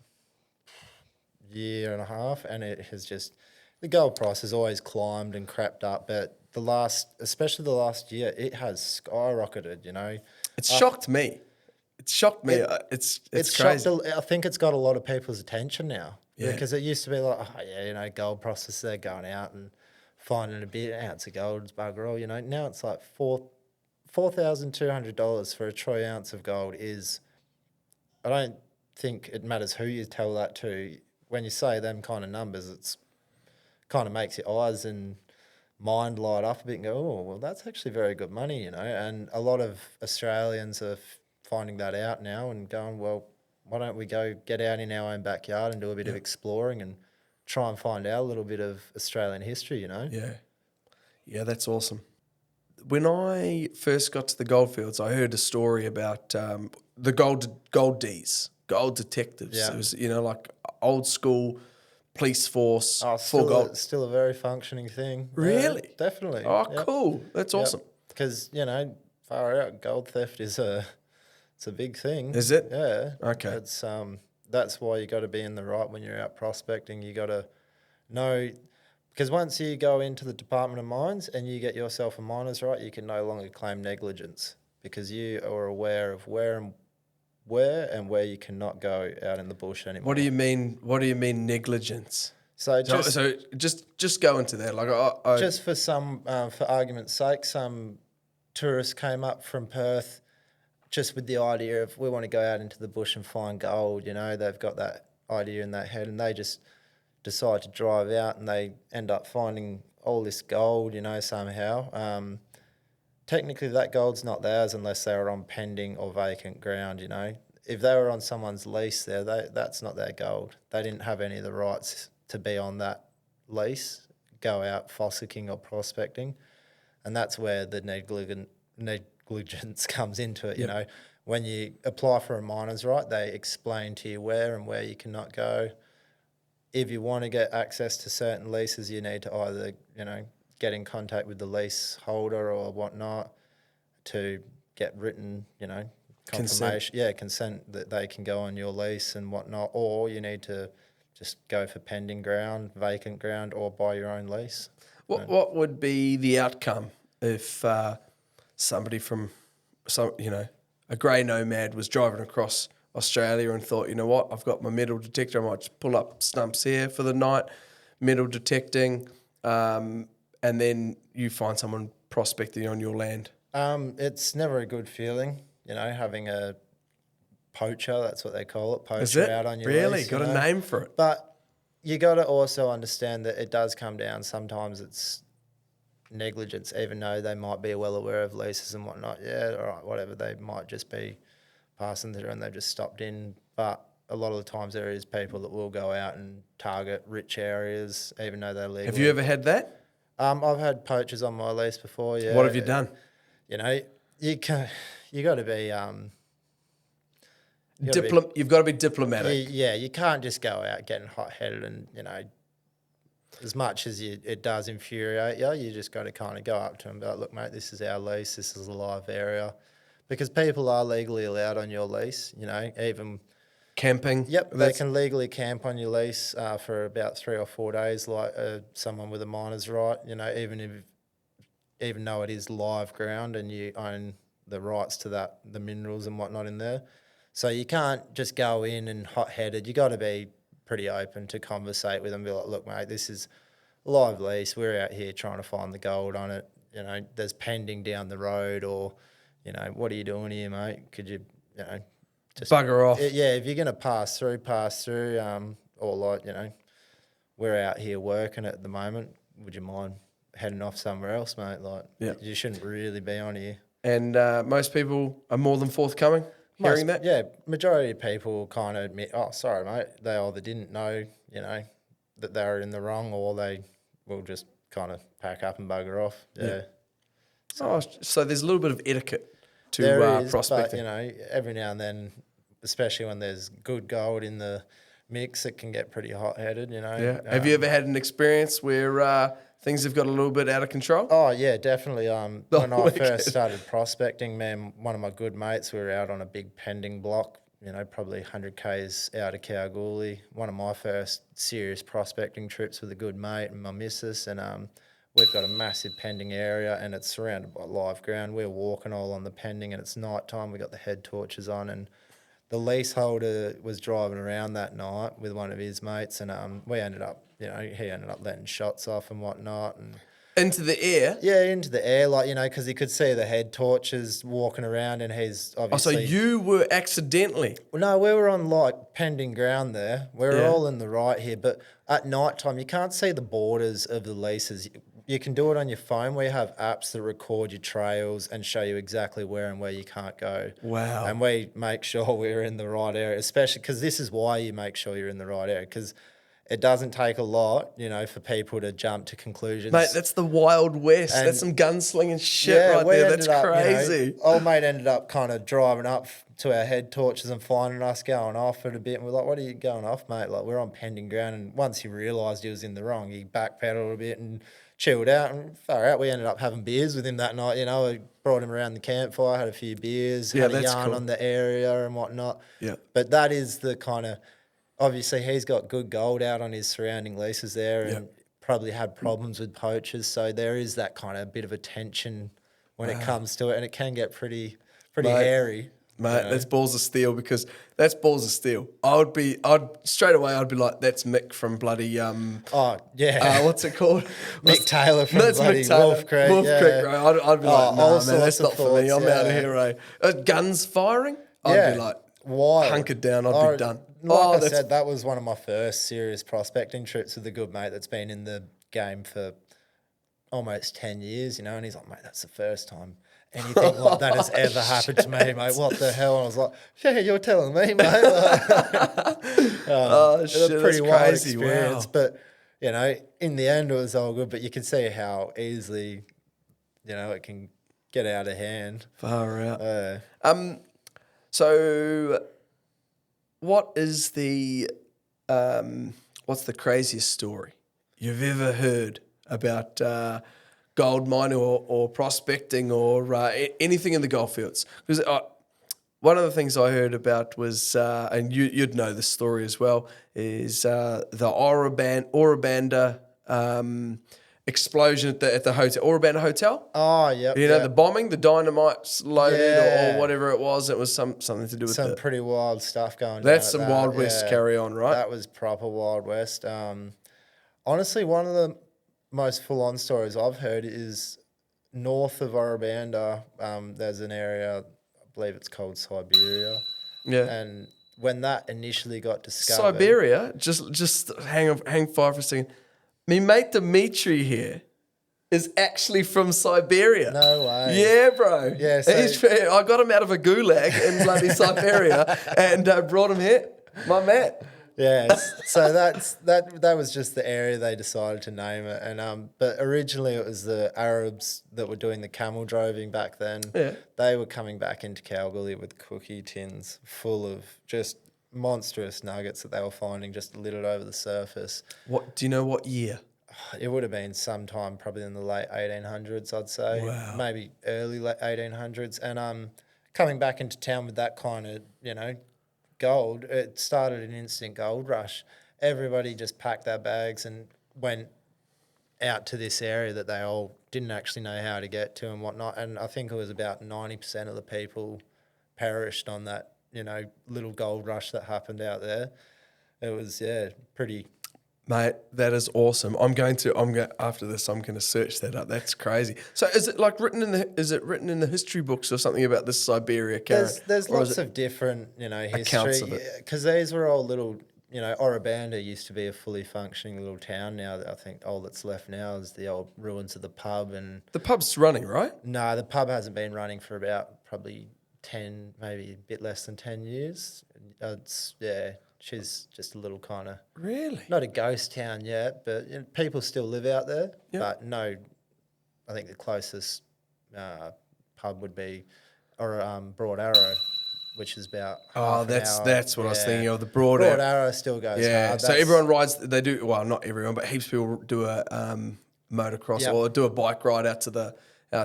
year and a half, and it has the gold price has always climbed and crept up, but especially the last year, it has skyrocketed. It's shocked me. It's shocked me. It's crazy. I think it's got a lot of people's attention now. Yeah. Because it used to be like, gold prices, they're going out and finding a bit ounce of gold is bugger all. Now it's like $4,200 for a troy ounce of gold is. I don't think it matters who you tell that to. When you say them kind of numbers, it's kind of makes your eyes and mind light up a bit and go, oh, well, that's actually very good money, And a lot of Australians are finding that out now and going, well, why don't we go get out in our own backyard and do a bit of exploring and try and find out a little bit of Australian history, Yeah, that's awesome. When I first got to the goldfields, I heard a story about the gold detectives. Yeah. It was, like old school police force. Still a very functioning thing. Really? Yeah, definitely. Oh, cool. That's awesome. Because, far out, gold theft it's a big thing. Is it? Yeah. Okay. It's that's why you got to be in the right when you're out prospecting. You got to know, because once you go into the Department of Mines and you get yourself a miner's right, you can no longer claim negligence because you are aware of where and where you cannot go out in the bush anymore. What do you mean? What do you mean negligence? So just go into that. Like just for for argument's sake, some tourists came up from Perth just with the idea of we want to go out into the bush and find gold. They've got that idea in their head, and they just decide to drive out, and they end up finding all this gold. Somehow. Technically, that gold's not theirs unless they were on pending or vacant ground, If they were on someone's lease there, that's not their gold. They didn't have any of the rights to be on that lease, go out fossicking or prospecting. And that's where the negligence comes into it, When you apply for a miner's right, they explain to you where and where you cannot go. If you want to get access to certain leases, you need to either, get in contact with the leaseholder or whatnot to get written, confirmation. Consent that they can go on your lease and whatnot. Or you need to just go for pending ground, vacant ground, or buy your own lease. What would be the outcome if somebody from a grey nomad was driving across Australia and thought, you know what, I've got my metal detector, I might just pull up stumps here for the night, metal detecting, and then you find someone prospecting on your land? It's never a good feeling, having a poacher, that's what they call it, Is it? out on your Really? lease. Got a name for it? But you got to also understand that it does come down. Sometimes it's negligence, even though they might be well aware of leases and whatnot. Yeah, all right, whatever. They might just be passing through and they've just stopped in. But a lot of the times there is people that will go out and target rich areas, even though they're legal. Have you ever had that? I've had poachers on my lease before. Yeah. What have you done? You know, you got to be You've got to be diplomatic. yeah, you can't just go out getting hot-headed and, you know, as much as it does infuriate you, you just got to kind of go up to them and be like, look, mate, this is our lease, this is a live area. Because people are legally allowed on your lease, you know, even... Camping? Yep, they can legally camp on your lease for about 3 or 4 days, like someone with a miner's right, you know, even though it is live ground and you own the rights to that, the minerals and whatnot in there. So you can't just go in and hot-headed. You got to be pretty open to conversate with them. Be like, look, mate, this is a live lease. We're out here trying to find the gold on it. You know, there's pending down the road, or, you know, what are you doing here, mate? Could you, you know, just bugger off? Yeah, if you're going to pass through. Or like, you know, we're out here working at the moment. Would you mind heading off somewhere else, mate? Like, you shouldn't really be on here. And most people are more than forthcoming hearing that? Yeah, majority of people kind of admit, oh, sorry, mate. They either didn't know, you know, that they were in the wrong, or they will just kind of pack up and bugger off. Yeah. So there's a little bit of etiquette to prospecting. But, you know, every now and then, especially when there's good gold in the mix, it can get pretty hot-headed, you know. Yeah. Have you ever had an experience where things have got a little bit out of control? Oh, yeah, definitely. When I first started prospecting, one of my good mates, we were out on a big pending block, you know, probably 100 Ks out of Kalgoorlie. One of my first serious prospecting trips with a good mate and my missus, and we've got a massive pending area and it's surrounded by live ground. We're walking all on the pending and it's night time. We got the head torches on, and the leaseholder was driving around that night with one of his mates, and we ended up, you know, he ended up letting shots off and whatnot. And into the air? Yeah, into the air, like, you know, because he could see the head torches walking around, and he's obviously... Oh, so you were accidentally... Well, no, we were on, like, pending ground there. We were all in the right here, but at night time, you can't see the borders of the leases. You can do it on your phone. We have apps that record your trails and show you exactly where and where you can't go. Wow. And we make sure we're in the right area, especially because this is why you make sure you're in the right area, because it doesn't take a lot, you know, for people to jump to conclusions. Mate, that's the Wild West. That's some gunslinging shit right there. That's crazy. You know, old mate ended up kind of driving up to our head torches and finding us going off it a bit. And we're like, what are you going off, mate? Like, we're on pending ground. And once he realised he was in the wrong, he backpedaled a bit and chilled out. And far out, we ended up having beers with him that night. You know, we brought him around the campfire, had a few beers, had a yarn on the area and whatnot. Yeah. But that is the kind of... Obviously, he's got good gold out on his surrounding leases there, and probably had problems with poachers. So there is that kind of bit of a tension when it comes to it, and it can get pretty hairy. Mate, you know? that's balls of steel, because that's balls of steel. I'd straight away, I'd be like, that's Mick from bloody... what's it called? Mick Taylor from bloody Wolf Creek. Wolf Creek, right? I'd be like, nah, man, that's not for me. I'm out of here, right? Guns firing? I'd be like, hunkered down, I'd be done. Like I said, that was one of my first serious prospecting trips with a good mate that's been in the game for almost 10 years, you know, and he's like, mate, that's the first time anything like that has ever happened to me, mate. What the hell? And I was like, yeah, you're telling me, mate. Shit, a pretty wild crazy. experience. Wow. But, you know, in the end, it was all good, but you can see how easily, you know, it can get out of hand. Far out. So... What's the craziest story you've ever heard about gold mining or prospecting or anything in the goldfields? Because one of the things I heard about was, and you'd know this story as well, is the Orabanda explosion at the hotel, Orabanda Hotel. Oh, yeah. You know, the bombing, the dynamite's loaded or whatever it was. It was something to do with some pretty wild stuff going on. That's some Wild West carry on, right? That was proper Wild West. Honestly, one of the most full-on stories I've heard is north of Orabanda. There's an area, I believe it's called Siberia. Yeah. And when that initially got discovered... Siberia? Just hang fire for a second. Me mate Dimitri here is actually from Siberia. No way. Yeah, bro. Yeah, so- I got him out of a gulag in bloody Siberia and brought him here. My man. Yes, so that was just the area they decided to name it, and but originally it was the Arabs that were doing the camel droving back then. Yeah. They were coming back into Kalgoorlie with cookie tins full of just monstrous nuggets that they were finding just littered over the surface. What do you know? What year? It would have been sometime probably in the late 1800s, I'd say. Wow. Maybe early late 1800s, and coming back into town with that kind of gold, it started an instant gold rush. Everybody just packed their bags and went out to this area that they all didn't actually know how to get to and whatnot. And I think it was about 90% of the people perished on that, little gold rush that happened out there. It was, pretty. Mate, that is awesome. After this, I'm going to search that up. That's crazy. So, is it written in the history books or something about this Siberia carrot? There's lots of different, history, because these were all little, Orabanda used to be a fully functioning little town. Now, I think all that's left now is the old ruins of the pub. And the pub's running, right? No, the pub hasn't been running for about probably 10, maybe a bit less than 10 years. She's just a little kind of... Really? Not a ghost town yet, but people still live out there. Yep. But no, I think the closest pub would be Broad Arrow, which is about half an hour. That's what I was thinking of, the Broad Broad Arrow still goes hard. So everyone rides, they do, well, not everyone, but heaps of people do a motocross or do a bike ride out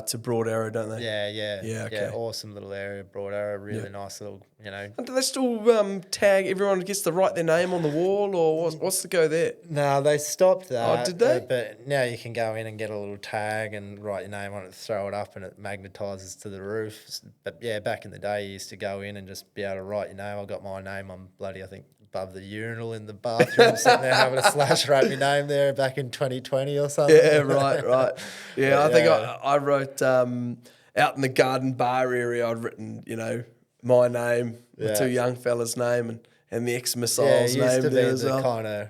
to Broad Arrow, don't they? Yeah, awesome little area, Broad Arrow, really nice little, And do they still tag, everyone gets to write their name on the wall, or what's the go there? No, they stopped that. Oh, did they? But now you can go in and get a little tag and write your name on it, throw it up, and it magnetises to the roof. But yeah, back in the day, you used to go in and just be able to write your name. I got my name on bloody, I think, above the urinal in the bathroom, sitting there having a slash write my name there back in 2020 or something. Yeah, right. Yeah, I think I wrote out in the garden bar area, I'd written, my name, the two young fellas' name, and the ex-missile's name there as well. Kind of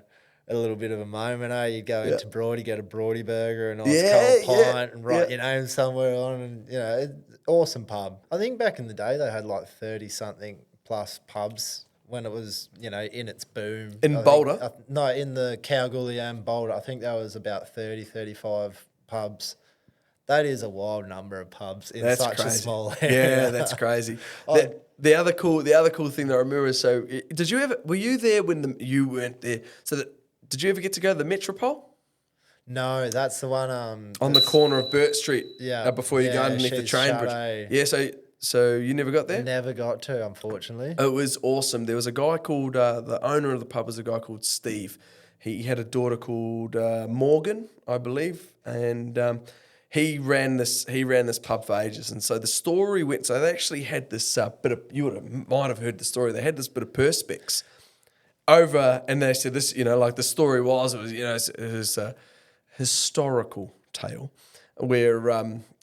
a little bit of a moment, You'd go into Broady, get a Broady burger, a nice cold pint, and write your name somewhere on, and awesome pub. I think back in the day they had like 30-something plus pubs when it was, in its boom. In Boulder? No, in the Kalgoorlie and Boulder. I think there was about 30, 35 pubs. That is a wild number of pubs in such a small area. Yeah, that's crazy. The other cool thing that I remember is, were you there when you weren't there? So did you ever get to go to the Metropole? No, that's the one on the corner of Burt Street. Yeah, before you go underneath the train bridge. Yeah, so you never got there? Never got to, unfortunately. It was awesome. There was a guy called the owner of the pub was a guy called Steve. He had a daughter called Morgan, I believe, and he ran this pub for ages. And so the story went. So they actually had this bit of, might have heard the story. They had this bit of perspex over, and they said this. Like the story was, it was a historical tale where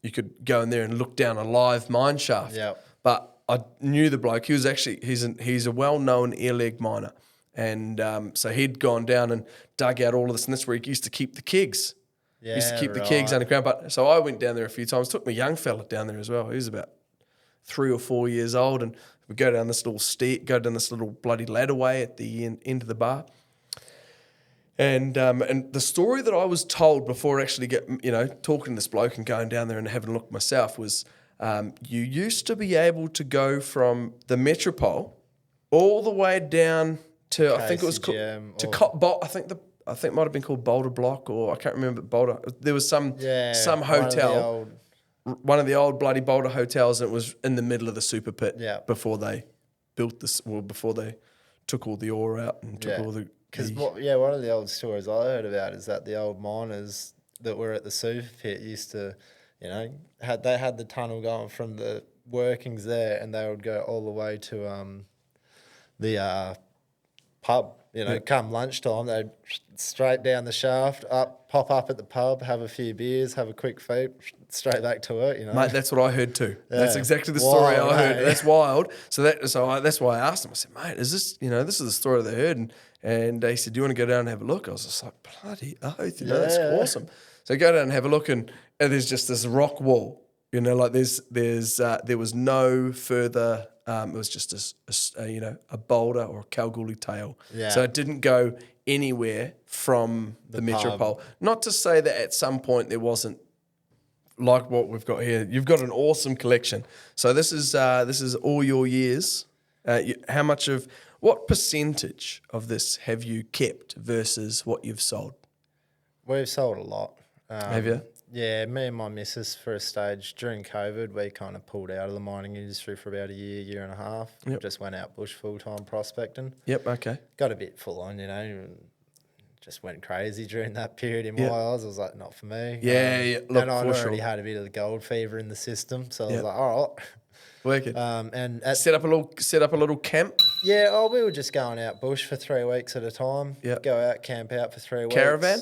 you could go in there and look down a live mine shaft. Yeah. But I knew the bloke. He was actually he's a well-known air-leg miner, and so he'd gone down and dug out all of this, and that's where he used to keep the kegs. Yeah, he used to keep the kegs underground. But so I went down there a few times. Took my young fella down there as well. He was about 3 or 4 years old, and we go down this little bloody ladderway at the end of the bar. And the story that I was told before actually talking to this bloke and going down there and having a look myself was you used to be able to go from the Metropole all the way down to KCGM, I think it was called I think it might have been called Boulder Block, or I can't remember Boulder. There was some hotel, one of the old bloody Boulder hotels, and it was in the middle of the super pit before they built this, or before they took all the ore out and took all the. Because one of the old stories I heard about is that the old miners that were at the super pit used to, they had the tunnel going from the workings there, and they would go all the way to the pub. Come lunchtime, they'd straight down the shaft, pop up at the pub, have a few beers, have a quick feed, straight back to it. Mate, that's what I heard too. Yeah. That's exactly the story I heard. Mate. That's wild. So that's why I asked him. I said, mate, is this this is the story they heard, and they said, do you want to go down and have a look? I was just like, bloody oath, that's awesome. So go down and have a look, and there's just this rock wall. You know, like there was no further. It was just a boulder or a Kalgoorlie tail. Yeah. So it didn't go anywhere from the pub. Metropole. Not to say that at some point there wasn't like what we've got here. You've got an awesome collection. So this is all your years. What percentage of this have you kept versus what you've sold? We've sold a lot. Have you? Yeah, me and my missus for a stage during COVID, we kind of pulled out of the mining industry for about a year and a half. Yep. Just went out bush full-time prospecting. Yep, okay. Got a bit full on, just went crazy during that period in my eyes. I was like, not for me. Yeah. Look, and I'd for already sure. had a bit of the gold fever in the system, so I was Yep. like, all right. Wicked. And set up a little camp. yeah, we were just going out bush for 3 weeks at a time. Yep. Go out, camp out for 3 weeks. Caravan?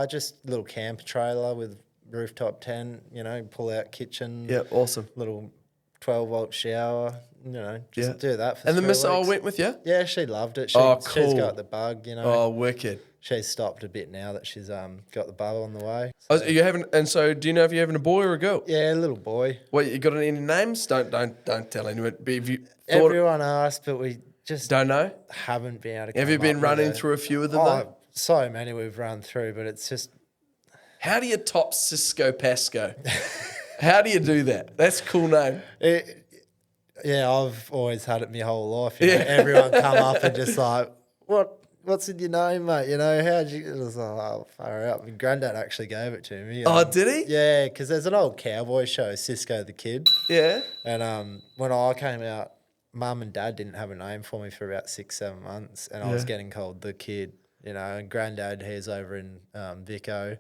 Just a little camp trailer with rooftop tent, pull out kitchen. Yeah, awesome. Little 12-volt shower, just do that for And the 3 missile weeks. went with you? Yeah, she loved it. Oh, She's cool. got the bug, Oh, wicked. She's stopped a bit now that she's got the bug on the way. Oh, So, so do you know if you're having a boy or a girl? yeah, little boy. What, you got any names? Don't tell anyone. But if you thought, Everyone asked, but we just don't know. haven't been able to Have come you been up with running a- through a few of them though? Oh, so many we've run through, but it's just... How do you top Cisco Pasco? How do you do that? That's a cool name. Yeah, I've always had it my whole life. Yeah. Everyone come up and just like, what's in your name, mate? How'd you... It was like, oh, far out. My granddad actually gave it to me. Oh, did he? Yeah, because there's an old cowboy show, Cisco the Kid. Yeah. And when I came out, Mum and Dad didn't have a name for me for about 6-7 months, and I was getting called the Kid, and Granddad, he's over in Vico,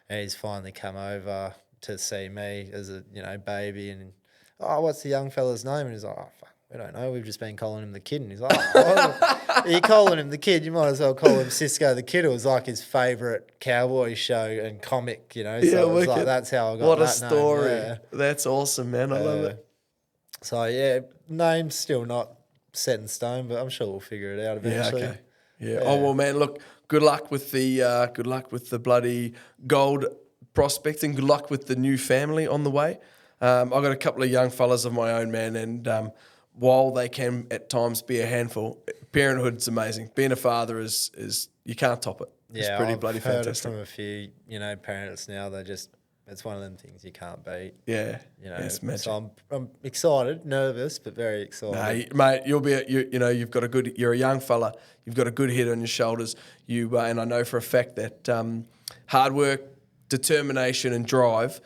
and he's finally come over to see me as a, baby, and, oh, what's the young fella's name? And he's like, oh, fuck, we don't know, we've just been calling him the Kid. And he's like, oh, you're calling him the Kid, you might as well call him Cisco the Kid. It was like his favourite cowboy show and comic, so it was wicked. like, that's how I got What a that name, story. yeah. That's awesome, man. I love it. So, yeah, name's still not set in stone, but I'm sure we'll figure it out eventually. Yeah, okay. Yeah. Oh well, man. Look, good luck with the bloody gold prospecting. Good luck with the new family on the way. I've got a couple of young fellas of my own, man, and while they can at times be a handful, parenthood's amazing. Being a father is you can't top it. It's Yeah, pretty I've bloody heard fantastic. it from a few, parents now. It's one of them things you can't beat. Yeah, it's magic. So I'm excited, nervous, but very excited. Mate, you're a young fella. You've got a good head on your shoulders. And I know for a fact that hard work, determination, and drive.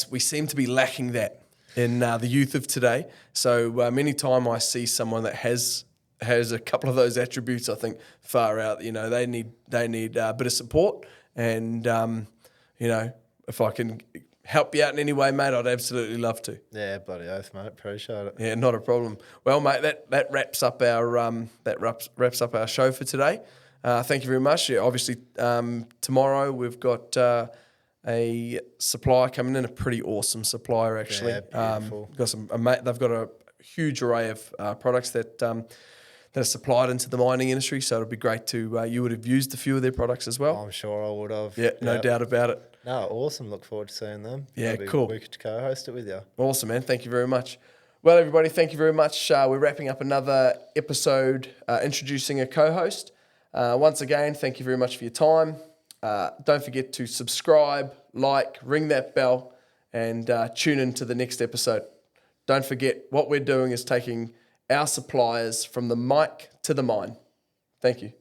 We seem to be lacking that in the youth of today. So anytime I see someone that has a couple of those attributes, I think far out. They need a bit of support, and if I can help you out in any way, mate, I'd absolutely love to. Yeah, bloody oath, mate. Appreciate it. Yeah, not a problem. Well, mate, that wraps up our wraps up our show for today. Thank you very much. Yeah, obviously, tomorrow we've got a supplier coming in, a pretty awesome supplier actually. Yeah, beautiful. They've got a huge array of products that are supplied into the mining industry. So it'll be great to you would have used a few of their products as well. I'm sure I would have. Yeah, no doubt about it. No, awesome. Look forward to seeing them. Yeah, It'll be cool. wicked to co-host it with you. Awesome, man. Thank you very much. Well, everybody, thank you very much. We're wrapping up another episode introducing a co-host. Once again, thank you very much for your time. Don't forget to subscribe, like, ring that bell, and tune in to the next episode. Don't forget, what we're doing is taking our suppliers from the mic to the mine. Thank you.